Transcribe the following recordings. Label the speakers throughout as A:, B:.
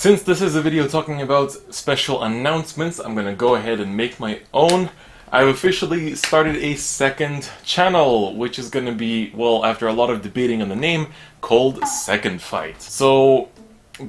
A: Since this is a video talking about special announcements, I'm gonna go ahead and make my own. I've officially started a second channel, which is gonna be, well, after a lot of debating on the name, called Second Fight. So,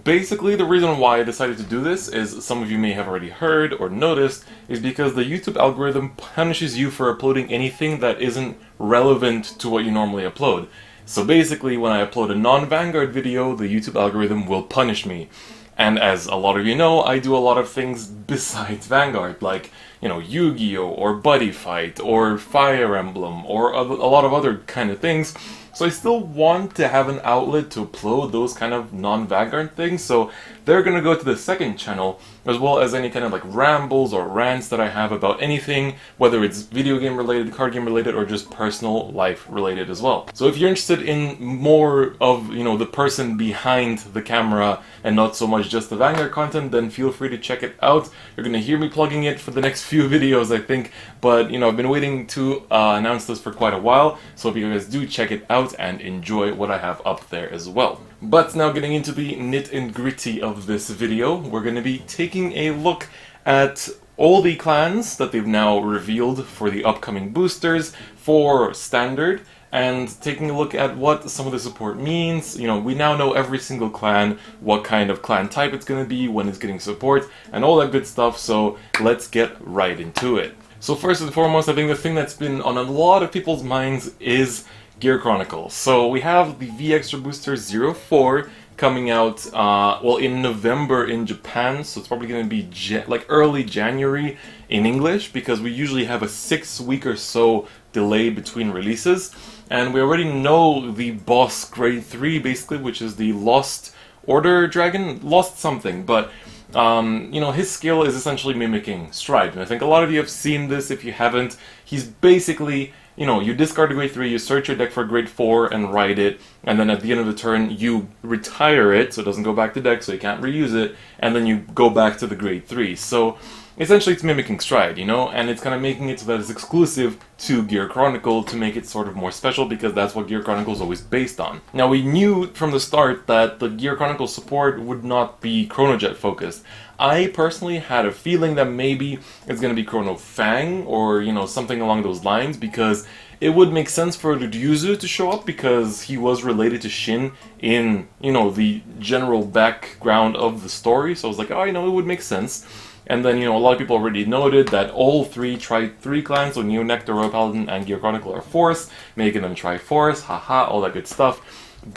A: basically the reason why I decided to do this is, some of you may have already heard or noticed, is because the YouTube algorithm punishes you for uploading anything that isn't relevant to what you normally upload. So basically, when I upload a non-Vanguard video, the YouTube algorithm will punish me. And as a lot of you know, I do a lot of things besides Vanguard, like, you know, Yu-Gi-Oh! Or Buddy Fight, or Fire Emblem, or a lot of other kind of things. So I still want to have an outlet to upload those kind of non-Vanguard things, so they're gonna go to the second channel, as well as any kind of like rambles or rants that I have about anything, whether it's video game related, card game related, or just personal life related as well. So if you're interested in more of, you know, the person behind the camera and not so much just the Vanguard content, then feel free to check it out. You're gonna hear me plugging it for the next few videos, I think, but you know, I've been waiting to announce this for quite a while, so if you guys do check it out and enjoy what I have up there as well. But now getting into the nit and gritty of this video, we're going to be taking a look at all the clans that they've now revealed for the upcoming boosters for Standard, and taking a look at what some of the support means. You know, we now know every single clan, what kind of clan type it's going to be, when it's getting support, and all that good stuff, so let's get right into it. So first and foremost, I think the thing that's been on a lot of people's minds is Gear Chronicle. So we have the V Extra Booster 04 coming out, well, in November in Japan, so it's probably going to be like early January in English, because we usually have a 6-week or so delay between releases. And we already know the boss grade 3, basically, which is the Lost Order Dragon, Lost something, but you know, his skill is essentially mimicking Stride, and I think a lot of you have seen this. If you haven't, he's basically, you know, you discard a grade 3, you search your deck for a grade 4 and ride it, and then at the end of the turn you retire it, so it doesn't go back to deck, so you can't reuse it, and then you go back to the grade 3. So essentially it's mimicking Stride, you know, and it's kind of making it so that it's exclusive to Gear Chronicle to make it sort of more special, because that's what Gear Chronicle is always based on. Now, we knew from the start that the Gear Chronicle support would not be Chronojet focused. I personally had a feeling that maybe it's going to be Chrono Fang, or, you know, something along those lines, because it would make sense for Ryuzu to show up, because he was related to Shin in, you know, the general background of the story, so I was like, oh, you know, it would make sense. And then, you know, a lot of people already noted that all three Tri-3 clans, so Neo Nectar, Royal Paladin, and Gear Chronicle are Force, making them Tri-Force, haha, all that good stuff.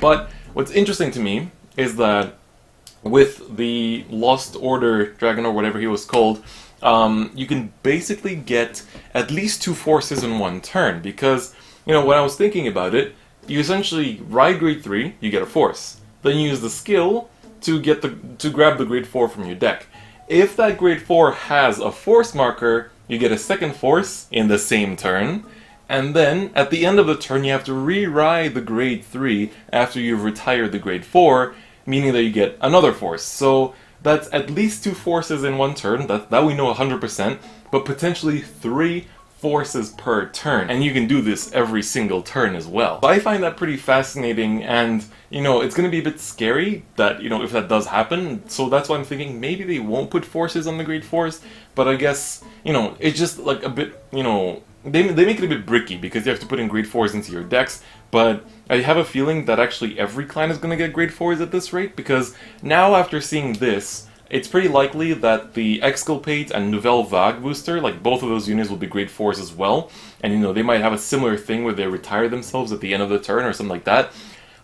A: But what's interesting to me is that with the Lost Order Dragon, or whatever he was called, you can basically get at least 2 forces in one turn, because, you know, when I was thinking about it, you essentially ride grade 3, you get a force. Then you use the skill to grab the grade 4 from your deck. If that grade 4 has a force marker, you get a second force in the same turn, and then at the end of the turn you have to re-ride the grade 3 after you've retired the grade 4, meaning that you get another force. So that's at least 2 forces in one turn, that we know 100%, but potentially 3 forces per turn, and you can do this every single turn as well. So I find that pretty fascinating, and, you know, it's going to be a bit scary that, you know, if that does happen, so that's why I'm thinking maybe they won't put forces on the grade 4s, but I guess, you know, it's just like a bit, you know, they make it a bit bricky, because you have to put in grade 4s into your decks, but I have a feeling that actually every clan is going to get grade 4s at this rate, because now after seeing this, it's pretty likely that the Exculpate and Nouvelle Vague booster, like both of those units, will be grade 4s as well, and, you know, they might have a similar thing where they retire themselves at the end of the turn or something like that.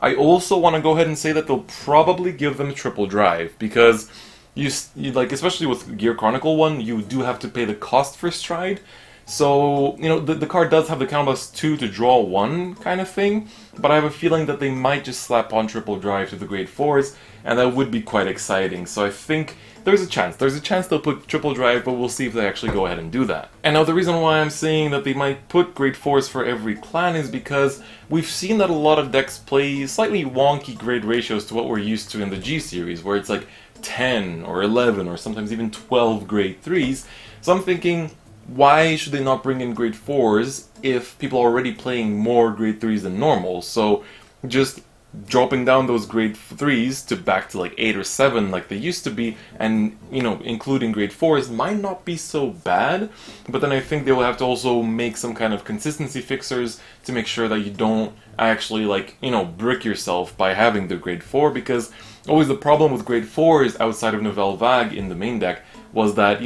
A: I also want to go ahead and say that they'll probably give them triple drive, because you like, especially with Gear Chronicle 1, you do have to pay the cost for Stride. So, you know, the card does have the counterblast 2 to draw 1 kind of thing, but I have a feeling that they might just slap on triple drive to the grade 4s, and that would be quite exciting. So I think there's a chance they'll put triple drive, but we'll see if they actually go ahead and do that. And now the reason why I'm saying that they might put grade 4s for every clan is because we've seen that a lot of decks play slightly wonky grade ratios to what we're used to in the G series, where it's like 10 or 11 or sometimes even 12 grade 3s. So I'm thinking, why should they not bring in grade 4s if people are already playing more grade 3s than normal? So just dropping down those grade 3s to back to like 8 or 7 like they used to be, and including grade 4s might not be so bad, but then I think they will have to also make some kind of consistency fixers to make sure that you don't actually brick yourself by having the grade 4, because always the problem with grade 4s outside of Nouvelle Vague in the main deck was that,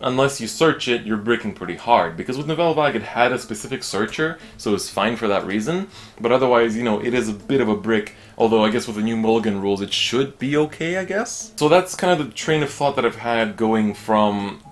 A: unless you search it, you're bricking pretty hard. Because with Nouvelle Vague, it had a specific searcher, so it's fine for that reason. But otherwise, it is a bit of a brick, although I guess with the new Mulligan rules, it should be okay, I guess. So that's kind of the train of thought that I've had going from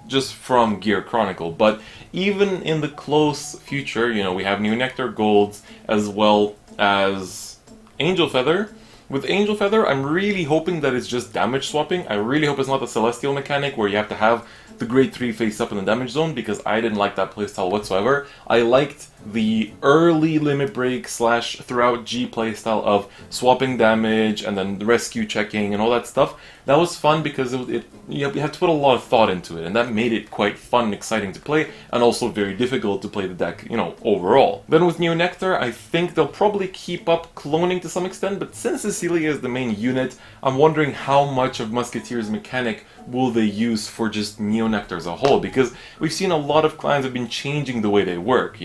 A: Gear Chronicle. But even in the close future, we have New Nectar Golds as well as Angel Feather. With Angel Feather, I'm really hoping that it's just damage swapping. I really hope it's not the Celestial mechanic where you have to have the grade 3 face up in the damage zone, because I didn't like that playstyle whatsoever. I liked the early limit break / throughout G playstyle of swapping damage and then rescue checking and all that stuff. That was fun because you have to put a lot of thought into it, and that made it quite fun and exciting to play, and also very difficult to play the deck, overall. Then with Neo Nectar, I think they'll probably keep up cloning to some extent, but since Cecilia is the main unit, I'm wondering how much of Musketeer's mechanic will they use for just Neo Nectar as a whole, because we've seen a lot of clans have been changing the way they work,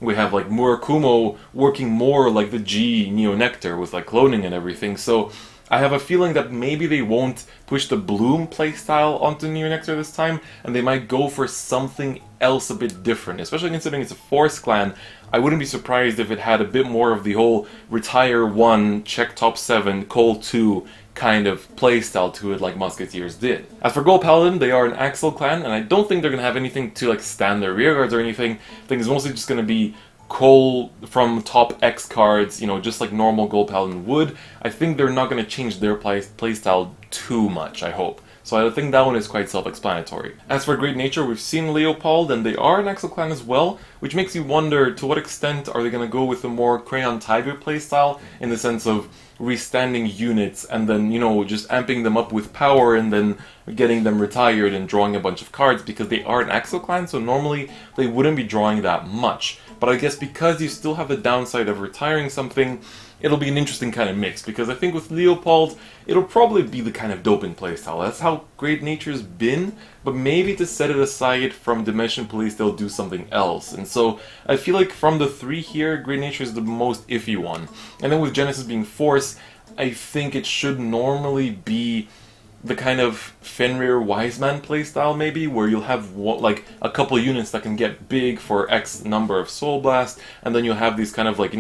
A: We have like Murakumo working more like the G Neo Nectar with like cloning and everything, so I have a feeling that maybe they won't push the Bloom playstyle onto Neo Nectar this time, and they might go for something else a bit different, especially considering it's a Force clan. I wouldn't be surprised if it had a bit more of the whole retire 1, check top 7, call 2 kind of playstyle to it like Musketeers did. As for Gold Paladin, they are an Axel clan, and I don't think they're going to have anything to like stand their rearguards or anything. I think it's mostly just going to be Cole from top X cards, just like normal Gold Paladin would. I think they're not going to change their playstyle too much, I hope. So I think that one is quite self-explanatory. As for Great Nature, we've seen Leopold, and they are an Axel clan as well, which makes you wonder to what extent are they going to go with a more Crayon Tiger playstyle, in the sense of restanding units and then, just amping them up with power and then getting them retired and drawing a bunch of cards, because they are an Axel clan, so normally they wouldn't be drawing that much. But I guess because you still have the downside of retiring something, it'll be an interesting kind of mix, because I think with Leopold, it'll probably be the kind of doping playstyle. That's how Great Nature's been, but maybe to set it aside from Dimension Police, they'll do something else. And so I feel like from the 3 here, Great Nature is the most iffy one. And then with Genesis being Force, I think it should normally be the kind of Fenrir Wiseman playstyle, maybe, where you'll have like a couple units that can get big for X number of Soul Blast, and then you'll have these kind of like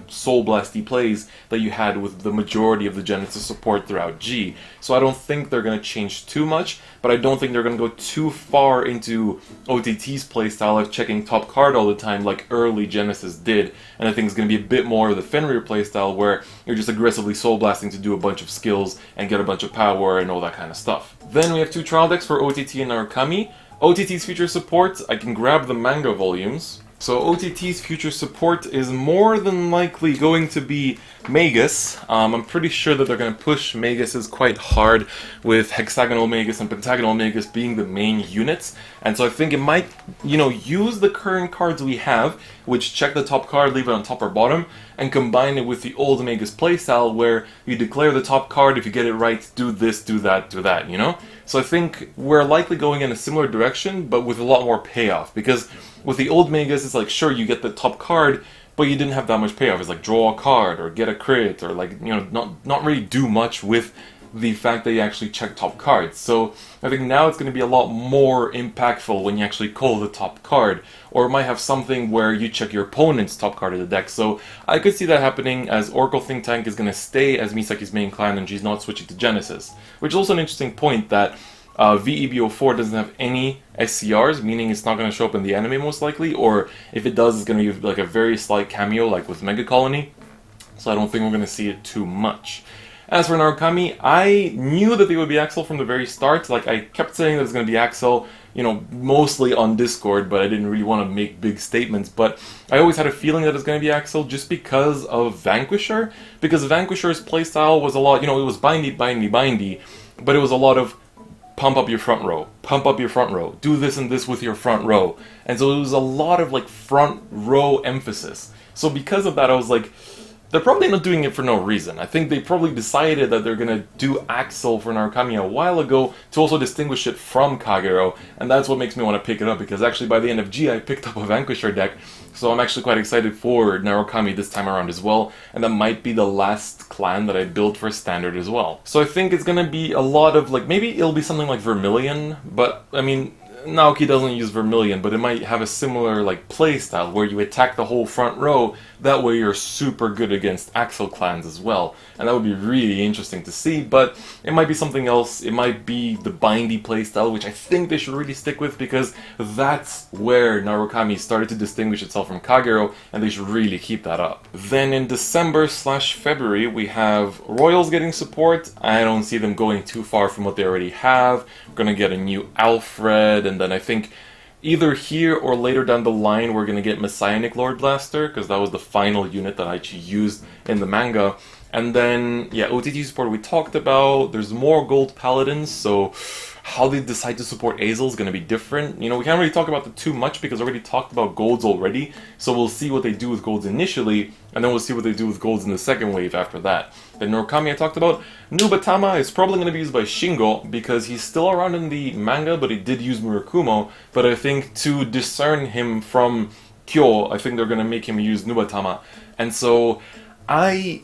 A: Soul Blasty plays that you had with the majority of the Genesis support throughout G. So I don't think they're going to change too much, but I don't think they're going to go too far into OTT's playstyle of checking top card all the time like early Genesis did, and I think it's going to be a bit more of the Fenrir playstyle where you're just aggressively Soul Blasting to do a bunch of skills and get a bunch of power and all that kind of stuff. Then we have 2 trial decks for OTT and Narukami. OTT's future support, I can grab the manga volumes. So OTT's future support is more than likely going to be Magus. I'm pretty sure that they're going to push Maguses quite hard, with Hexagonal Magus and Pentagonal Magus being the main units. And so I think it might, use the current cards we have, which check the top card, leave it on top or bottom, and combine it with the old Magus playstyle where you declare the top card, if you get it right, do this, do that, So I think we're likely going in a similar direction, but with a lot more payoff, because with the old Magus, it's like, sure, you get the top card, but you didn't have that much payoff. It's like draw a card or get a crit, or like, not really do much with the fact that you actually check top cards. So I think now it's going to be a lot more impactful when you actually call the top card, or it might have something where you check your opponent's top card of the deck. So I could see that happening, as Oracle Think Tank is going to stay as Misaki's main clan and she's not switching to Genesis. Which is also an interesting point, that VEBO4 doesn't have any SCRs, meaning it's not going to show up in the anime most likely, or if it does, it's going to be like a very slight cameo like with Mega Colony. So I don't think we're going to see it too much. As for Narukami, I knew that they would be Axel from the very start. Like, I kept saying that it's going to be Axel, mostly on Discord, but I didn't really want to make big statements. But I always had a feeling that it's going to be Axel just because of Vanquisher. Because Vanquisher's playstyle was a lot, it was bindy, but it was a lot of pump up your front row, do this and this with your front row. And so it was a lot of like front row emphasis. So because of that, I was like, they're probably not doing it for no reason. I think they probably decided that they're gonna do Axel for Narukami a while ago to also distinguish it from Kagero, and that's what makes me want to pick it up, because actually by the end of G I picked up a Vanquisher deck, so I'm actually quite excited for Narukami this time around as well, and that might be the last clan that I built for Standard as well. So I think it's gonna be a lot of, like, maybe it'll be something like Vermilion, but I mean, Naoki doesn't use Vermilion, but it might have a similar like playstyle where you attack the whole front row. That way you're super good against Axel clans as well, and that would be really interesting to see. But it might be something else. It might be the bindy playstyle, which I think they should really stick with, because that's where Narukami started to distinguish itself from Kagero, and they should really keep that up. Then in December/February we have Royals getting support. I don't see them going too far from what they already have. We're gonna get a new Alfred, and then I think either here or later down the line we're going to get Messianic Lord Blaster, because that was the final unit that I actually used in the manga. And then, yeah, OTT support we talked about. There's more Gold Paladins, so how they decide to support Azel is going to be different. You know, we can't really talk about it too much because I already talked about Golds already, so we'll see what they do with Golds initially, and then we'll see what they do with Golds in the second wave after that. The Narukami I talked about. Nubatama is probably going to be used by Shingo, because he's still around in the manga, but he did use Murakumo. But I think to discern him from Kyo, I think they're going to make him use Nubatama. And so I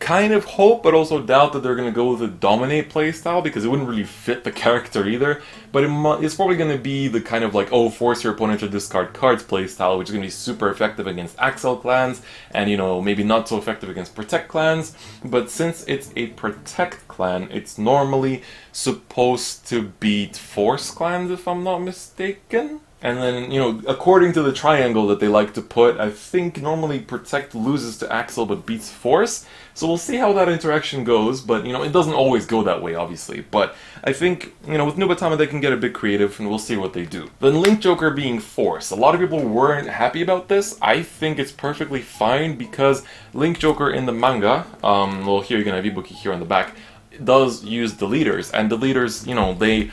A: kind of hope, but also doubt that they're going to go with the Dominate playstyle, because it wouldn't really fit the character either. But it's probably going to be the kind of like, oh, force your opponent to discard cards playstyle, which is going to be super effective against Axel clans, and, you know, maybe not so effective against Protect clans. But since it's a Protect clan, it's normally supposed to beat Force clans, if I'm not mistaken. And then, you know, according to the triangle that they like to put, I think normally Protect loses to Axel but beats Force. So we'll see how that interaction goes, but, you know, it doesn't always go that way, obviously. But I think, you know, with Nubatama they can get a bit creative, and we'll see what they do. Then Link Joker being Force. A lot of people weren't happy about this. I think it's perfectly fine, because Link Joker in the manga, well, here you're gonna have Ibuki here on the back, does use deleters, and deleters, you know, they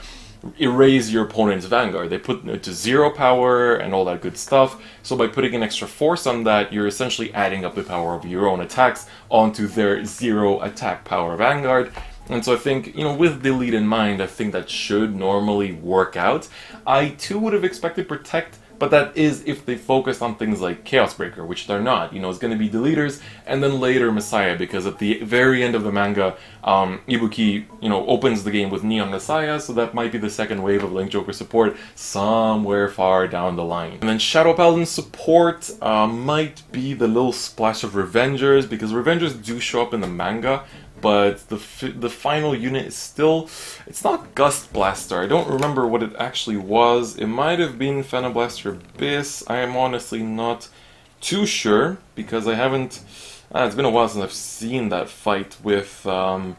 A: erase your opponent's Vanguard. They put it to 0 power and all that good stuff. So by putting an extra force on that, you're essentially adding up the power of your own attacks onto their 0 attack power Vanguard. And so I think, you know, with delete in mind, I think that should normally work out. I too would have expected Protect, but that is if they focus on things like Chaos Breaker, which they're not. You know, it's going to be deleters, and then later Messiah, because at the very end of the manga, Ibuki, you know, opens the game with Neon Messiah, so that might be the second wave of Link Joker support somewhere far down the line. And then Shadow Paladin support might be the little splash of Revengers, because Revengers do show up in the manga, but the final unit is still, it's not Gust Blaster. I don't remember what it actually was. It might have been Phantom Blaster Abyss. I am honestly not too sure, because I haven't, it's been a while since I've seen that fight with Ren,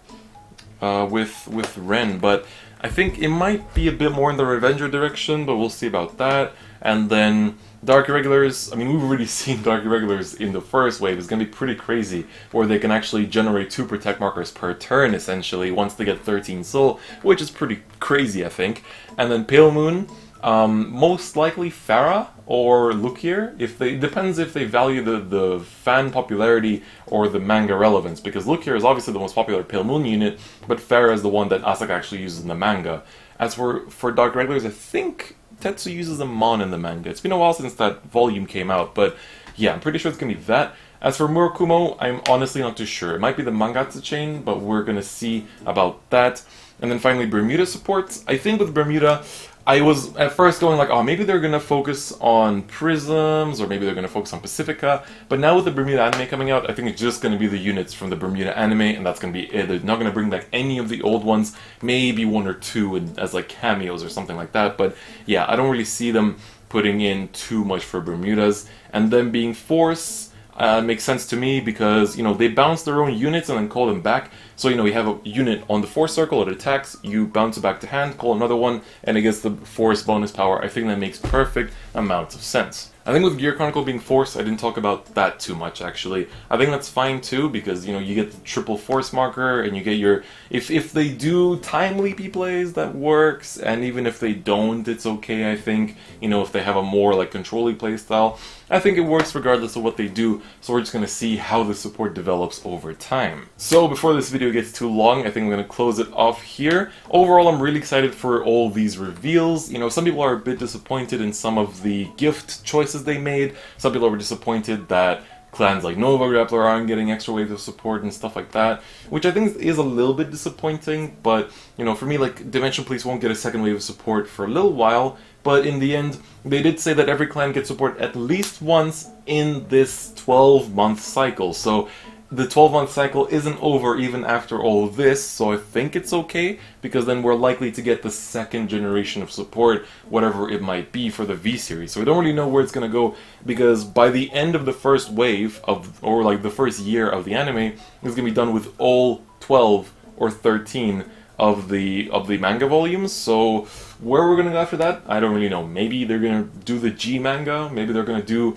A: but I think it might be a bit more in the Revenger direction, but we'll see about that. And then Dark Irregulars, I mean, we've already seen Dark Irregulars in the first wave. It's going to be pretty crazy, where they can actually generate 2 Protect markers per turn, essentially, once they get 13 Soul, which is pretty crazy, I think. And then Pale Moon, most likely Farah or Lukier. Depends if they value the fan popularity or the manga relevance, because Lukier is obviously the most popular Pale Moon unit, but Farah is the one that Asaka actually uses in the manga. As for Dark Irregulars, I think Tetsu uses a Mon in the manga. It's been a while since that volume came out, but yeah, I'm pretty sure it's going to be that. As for Murakumo, I'm honestly not too sure. It might be the Mangatsu chain, but we're going to see about that. And then finally, Bermuda supports. I think with Bermuda, I was at first going like, oh, maybe they're going to focus on Prisms, or maybe they're going to focus on Pacifica. But now with the Bermuda anime coming out, I think it's just going to be the units from the Bermuda anime, and that's going to be it. They're not going to bring back any of the old ones, maybe 1 or 2 as like cameos or something like that. But yeah, I don't really see them putting in too much for Bermudas. And them being Force makes sense to me, because, you know, they bounce their own units and then call them back. So, you know, you have a unit on the force circle, it attacks, you bounce it back to hand, call another one, and it gets the force bonus power. I think that makes perfect amount of sense. I think with Gear Chronicle being force, I didn't talk about that too much, actually. I think that's fine too, because, you know, you get the triple force marker, and you get your... If they do timely P-plays, that works, and even if they don't, it's okay, I think. You know, if they have a more, like, control-y playstyle, I think it works regardless of what they do, so we're just gonna see how the support develops over time. So, before this video gets too long, I think I'm gonna close it off here. Overall, I'm really excited for all these reveals. You know, some people are a bit disappointed in some of the gift choices they made. Some people were disappointed that clans like Nova Grappler aren't getting extra waves of support and stuff like that, which I think is a little bit disappointing, but, you know, for me, like, Dimension Police won't get a second wave of support for a little while, but in the end, they did say that every clan gets support at least once in this 12-month cycle, so the 12-month cycle isn't over even after all of this, so I think it's okay, because then we're likely to get the second generation of support, whatever it might be, for the V-Series. So we don't really know where it's going to go, because by the end of the first wave, or like the first year of the anime, it's going to be done with all 12 or 13 of the manga volumes, so where we're going to go after that, I don't really know. Maybe they're going to do the G manga, maybe they're going to do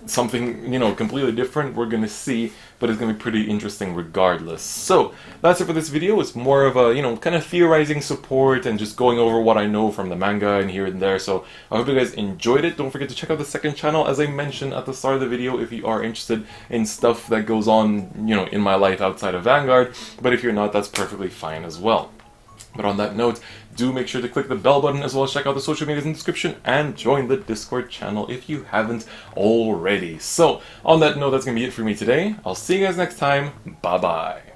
A: something, you know, completely different, we're going to see, but it's going to be pretty interesting regardless. So, that's it for this video. It's more of a, you know, kind of theorizing support and just going over what I know from the manga and here and there, so I hope you guys enjoyed it. Don't forget to check out the second channel, as I mentioned at the start of the video, if you are interested in stuff that goes on, you know, in my life outside of Vanguard, but if you're not, that's perfectly fine as well. But on that note, do make sure to click the bell button, as well as check out the social medias in the description and join the Discord channel if you haven't already. So, on that note, that's going to be it for me today. I'll see you guys next time. Bye-bye.